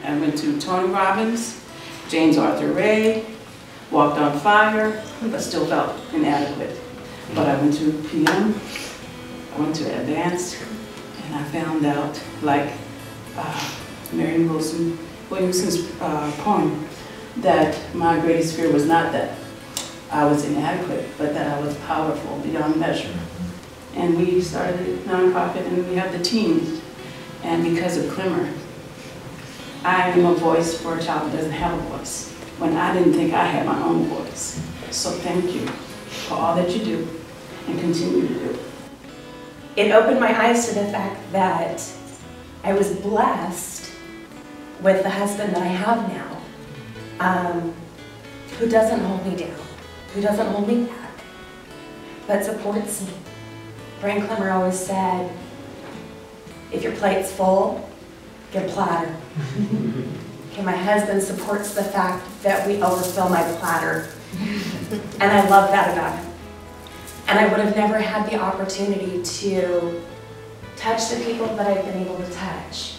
I went to Tony Robbins, James Arthur Ray, Walked on Fire, but still felt inadequate. But I went to PM, I went to Advanced, and I found out, like Mary Williamson's poem, that my greatest fear was not that I was inadequate, but that I was powerful beyond measure. And we started a nonprofit, and we have the teams. And because of Klemmer, I am a voice for a child that doesn't have a voice, when I didn't think I had my own voice. So thank you for all that you do and continue to do. It opened my eyes to the fact that I was blessed with the husband that I have now, who doesn't hold me down, who doesn't hold me back, but supports me. Brian Klemmer always said, if your plate's full, get a platter. Okay, my husband supports the fact that we overfill my platter, and I love that about him. And I would have never had the opportunity to touch the people that I've been able to touch,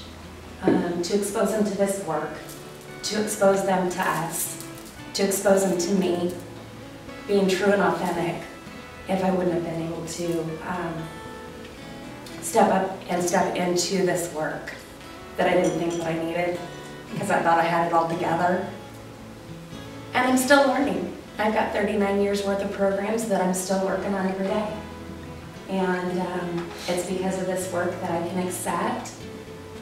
to expose them to this work, to expose them to us, to expose them to me, being true and authentic, if I wouldn't have been able to step up and step into this work that I didn't think that I needed, because I thought I had it all together. And I'm still learning. I've got 39 years worth of programs that I'm still working on every day. And it's because of this work that I can accept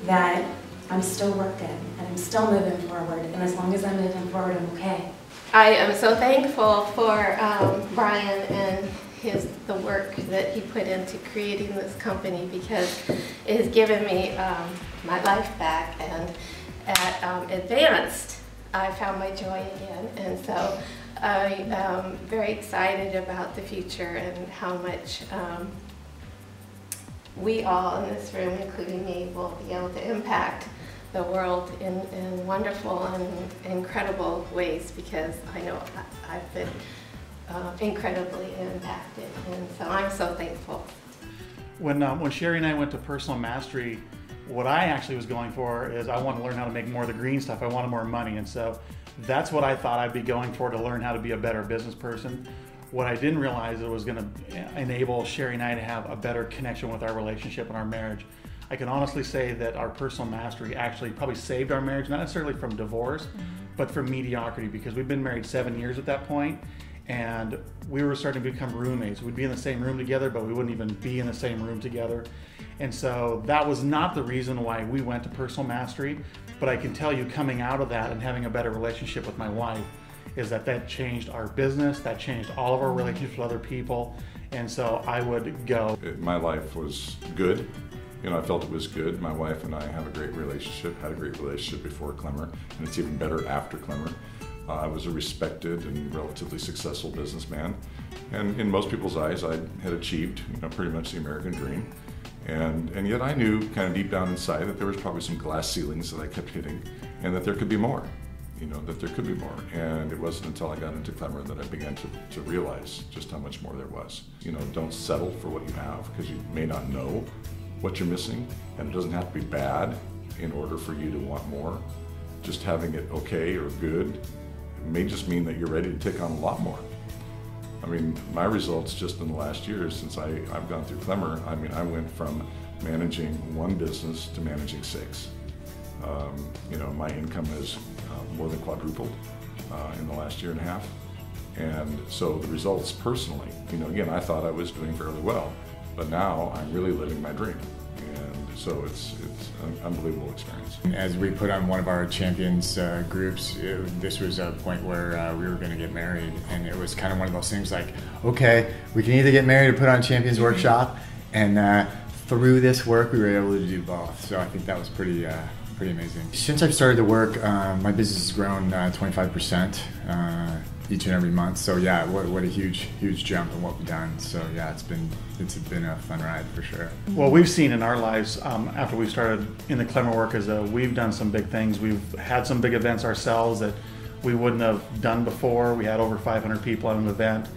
that I'm still working and I'm still moving forward. And as long as I'm moving forward, I'm okay. I am so thankful for Brian and the work that he put into creating this company, because it has given me my life back, and at Advanced I found my joy again, and so I am very excited about the future and how much we all in this room, including me, will be able to impact the world in wonderful and incredible ways, because I know I've been incredibly impacted, and so I'm so thankful. When Sherry and I went to Personal Mastery, what I actually was going for is I wanted to learn how to make more of the green stuff. I wanted more money, and so that's what I thought I'd be going for, to learn how to be a better business person. What I didn't realize, it was going to enable Sherry and I to have a better connection with our relationship and our marriage. I can honestly say that our Personal Mastery actually probably saved our marriage, not necessarily from divorce, but from mediocrity, because we've been married 7 years at that point, and we were starting to become roommates. We'd be in the same room together, but we wouldn't even be in the same room together. And so that was not the reason why we went to Personal Mastery, but I can tell you, coming out of that and having a better relationship with my wife, is that changed our business, that changed all of our relationships with other people, and so I would go. My life was good. You know, I felt it was good. My wife and I have a great relationship, had a great relationship before Klemmer, and it's even better after Klemmer. I was a respected and relatively successful businessman, and in most people's eyes, I had achieved, pretty much the American dream. And yet I knew kind of deep down inside that there was probably some glass ceilings that I kept hitting, and that there could be more, that there could be more. And it wasn't until I got into Klemmer that I began to realize just how much more there was. Don't settle for what you have, because you may not know what you're missing, and it doesn't have to be bad in order for you to want more. Just having it okay or good may just mean that you're ready to take on a lot more. I mean, my results just in the last year since I've gone through Klemmer, I went from managing one business to managing 6. My income has more than quadrupled in the last year and a half. And so the results personally, again, I thought I was doing fairly well, but now I'm really living my dream. And so it's an unbelievable experience. As we put on one of our champions groups, this was a point where we were going to get married, and it was kind of one of those things like, okay, we can either get married or put on Champions Workshop, and through this work we were able to do both. So I think that was pretty amazing. Since I've started to work, my business has grown 25% each and every month. So yeah, what a huge jump in what we've done. So yeah, it's been a fun ride for sure. What we've seen in our lives after we started in the Klemmer work is that we've done some big things. We've had some big events ourselves that we wouldn't have done before. We had over 500 people at an event.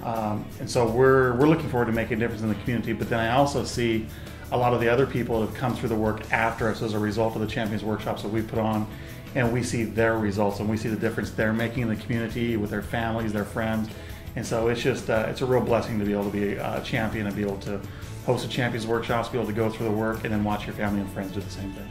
And so we're looking forward to making a difference in the community. But then I also see a lot of the other people that have come through the work after us as a result of the Champions Workshops that we put on, and we see their results and we see the difference they're making in the community with their families, their friends. And so it's just, it's a real blessing to be able to be a champion and be able to host a Champions Workshops, be able to go through the work and then watch your family and friends do the same thing.